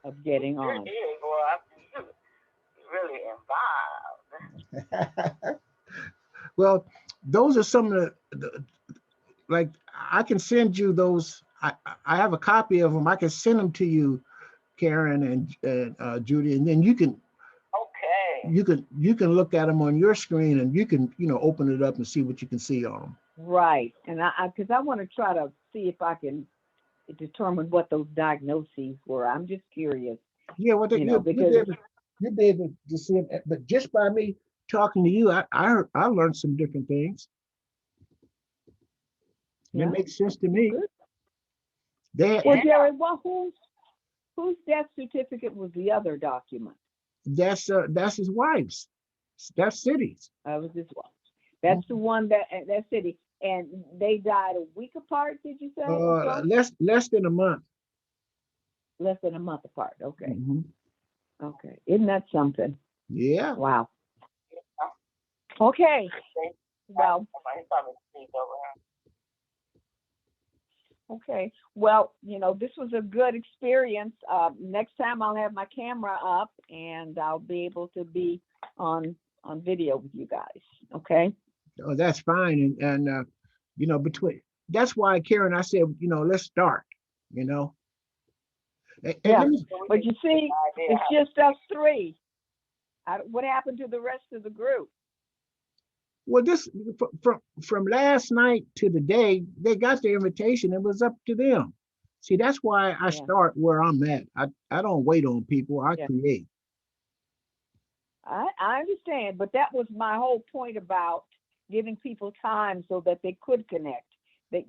of getting Sure on. did. Well, I'm really Well, those are some of the like I can send you those. I have a copy of them. I can send them to you, Karen and Judy, and then Okay. you can look at them on your screen, and you can open it up and see what you can see on them. Right. And because I want to try to see if I can determine what those diagnoses were. I'm just curious, Yeah, well, because you'll be able to see them, but just by me talking to you, I learned some different things. And it yeah, makes sense to well, me. good. They Well, Yeah. Jerry, well, whose death certificate was the other document? that's his wife's. That's cities. Was this one? That's the one that city, and they died a week apart. Did you say or so? Less than a month. Less than a month apart. Okay. Mhm. Okay. Isn't that something? Yeah. Wow. Yeah. Okay. They, Well, somebody probably speak over her. okay. Well, this was a good experience. Next time I'll have my camera up and I'll be able to be on video with you guys. Okay. Oh, that's fine. Between that's why Karen, I said, let's start. You know, and Yeah. let me. So we But can you get an see, idea it's how just us three. What happened to the rest of the group? Well, this from last night to today, they got the invitation. It was up to them. See, that's why I Yeah. start where I'm at. I don't wait on people. I Yeah. create. I understand, but that was my whole point about giving people time so that they could connect. That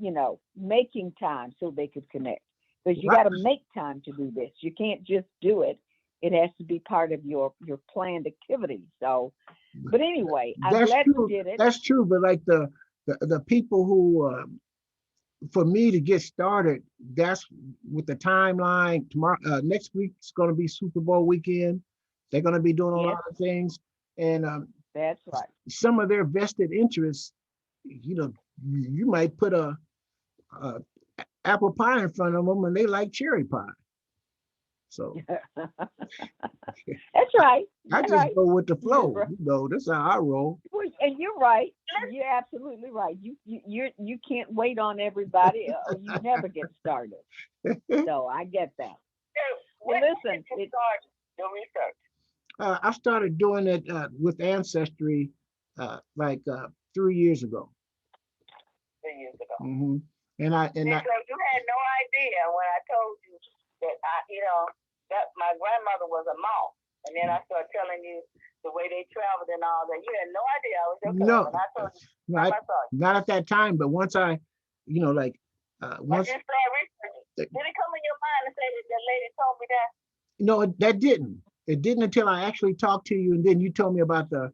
making time so they could connect. Because you Right. got to make time to do this. You can't just do it. It has to be part of your planned activity. So, but anyway, I'm That's glad you true. did it. That's true. But like the people who for me to get started, that's with the timeline. Tomorrow, next week's going to be Super Bowl weekend. They're going to be doing a Yes, lot of things, and that's right. some of their vested interests. You might put a apple pie in front of them, and they like cherry pie. So That's right. I You're just right. go with the You're flow. right. That's how I roll. Well, and you're right. You're absolutely right. You can't wait on everybody, or you never get started. So I get that. Hey, Well, when did listen, you start your research? I started doing it with Ancestry like 3 years ago. 3 years ago. hmm and See, I so you had no idea when I told you that that my grandmother was a mouse, and then I started telling you the way they traveled and all that. You had no idea I was your cousin. no, I told you time not I saw you. not at that time, but once like Once once you started researching, did it come in your mind and say that that lady told me that? no, that didn't. It didn't until I actually talked to you, and then you told me about the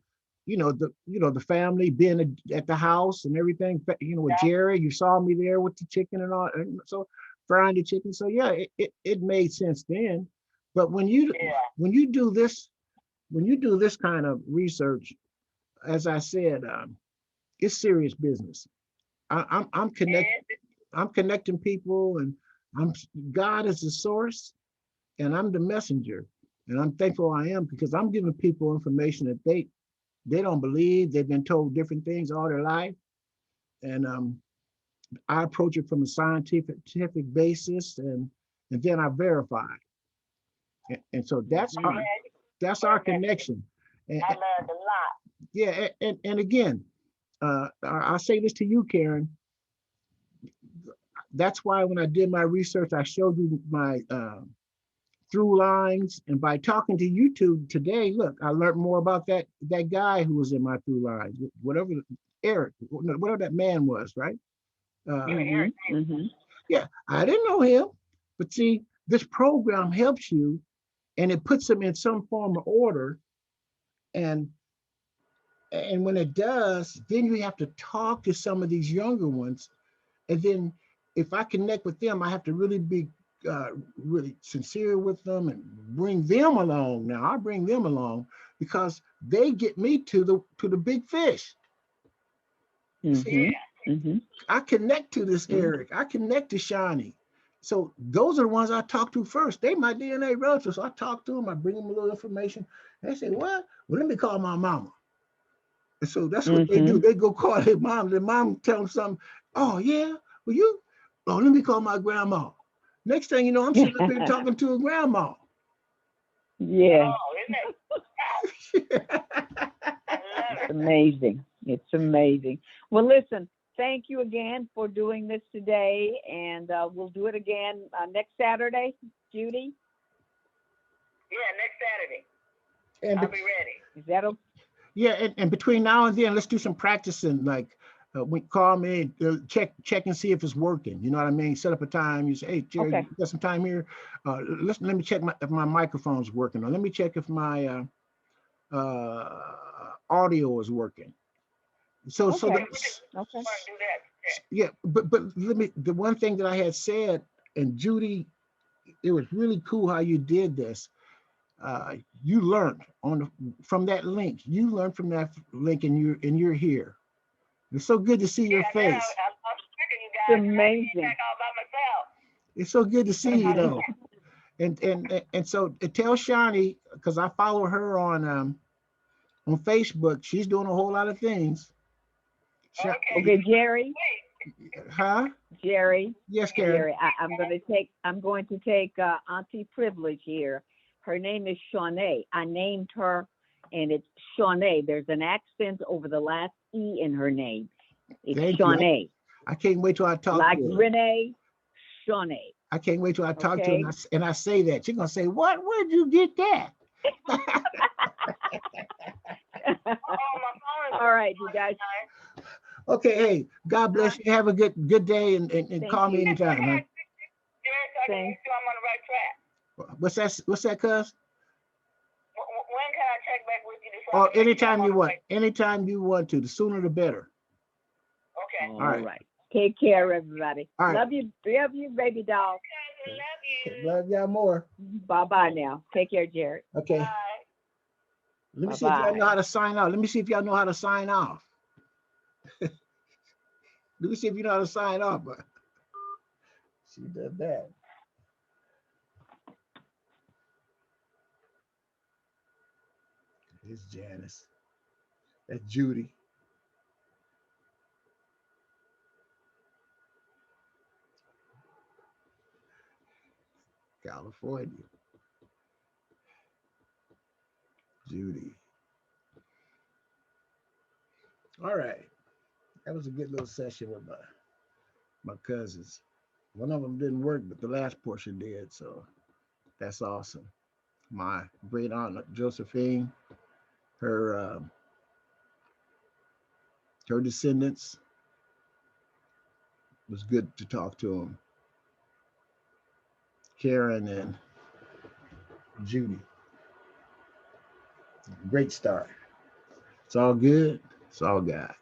family being at the house and everything. With Yeah, Jerry, you saw me there with the chicken and all, and so frying the chicken. So yeah, it made sense then. But yeah, when you do this kind of research, as I said, it's serious business. I'm yeah. I'm connecting people, and I'm God is the source, and I'm the messenger. And I'm thankful I am because I'm giving people information that they don't believe. They've been told different things all their life, and I approach it from a scientific basis, and then I verify. And so hmm Man, that's you our learned that. connection. And, I learned a lot. yeah, and again, I'll say this to you, Karen. That's why when I did my research, I showed you my through lines, and by talking to YouTube today, look, I learned more about that guy who was in my through lines, whatever Eric, whatever that man was, right? Uh, You hmm irritated. hmm yeah, I didn't know him, but see, this program helps you, and it puts them in some form of order, and and when it does, then you have to talk to some of these younger ones, and then if I connect with them, I have to really be really sincere with them and bring them along. Now I bring them along because they get me to the big fish. See, hmm Yeah. hmm I connect to this Eric. I connect to Shawnee. So those are the ones I talk to first. They my DNA relatives. So I talk to them. I bring them a little information. They say, "What? Well, let me call my mama." And so that's what they do. They go call their mom. Their mom tell them something. Oh yeah, well you. Oh, let me call my grandma. Next thing you know, I'm sitting up here talking to a grandma. Yeah. Oh, isn't it? I love It's it. amazing. It's amazing. Well, listen, thank you again for doing this today, and we'll do it again next Saturday, Judy. Yeah, next Saturday. And I'll be ready. Is that okay? yeah, and between now and then, let's do some practicing. Like, call me, check and see if it's working. You know what I mean? Set up a time. You say, "Hey, Jerry, Okay. you got some time here? Let me check if my microphone's working, or let me check if my audio is working." So Okay. Yeah, that, we just Okay. want to do that. yeah, but let me. The one thing that I had said, and Judy, it was really cool how you did this. You learned from that link. You learned from that link, and you're here. It's so good to see your Yeah, now face. I'm tricking you It's guys. I can't amazing. back all by myself. It's so good to see you, though. And so tell Shawnee, because I follow her on Facebook. She's doing a whole lot of things. Okay. Okay, Jerry. Huh? Jerry. Yes, Karen. Jerry. I'm going to take Auntie Privilege here. Her name is Shawnee. I named her, and it's Shawnee. There's an accent over the last E in her name. It's Thank you. Shawnee. I can't wait till I talk Like to her. Renee, Shawnee. I can't wait till I talk to her, Okay. and I say that. She's gonna say, "What? Where'd you get that?" Oh, my phone is All right, you guys. Okay, hey, God bless you. Have a good day, and Thank call me you. anytime, huh? Jerry, so I can make Thanks. sure I'm on the right track. What's that? What's that, cuz? When can I check back with you to Or make sure I'm anytime on you the want. right? Anytime you want to. The sooner the better. Okay. All right. right. Take care, everybody. All right. Love you, baby doll. Cousin, love you. Love y'all more. Bye-bye now. Take care, Jerry. Okay. Bye. Let me see if y'all know Bye-bye. how to sign out. Let me see if y'all know how to sign off. Let me see if you know how to sign off. But she did that. It's Janice. That's Judy. California. Judy. All right. That was a good little session with my cousins. One of them didn't work, but the last portion did. So that's awesome. My great aunt Josephine, her her descendants, was good to talk to them. Karen and Judy. Great start. It's all good. It's all God.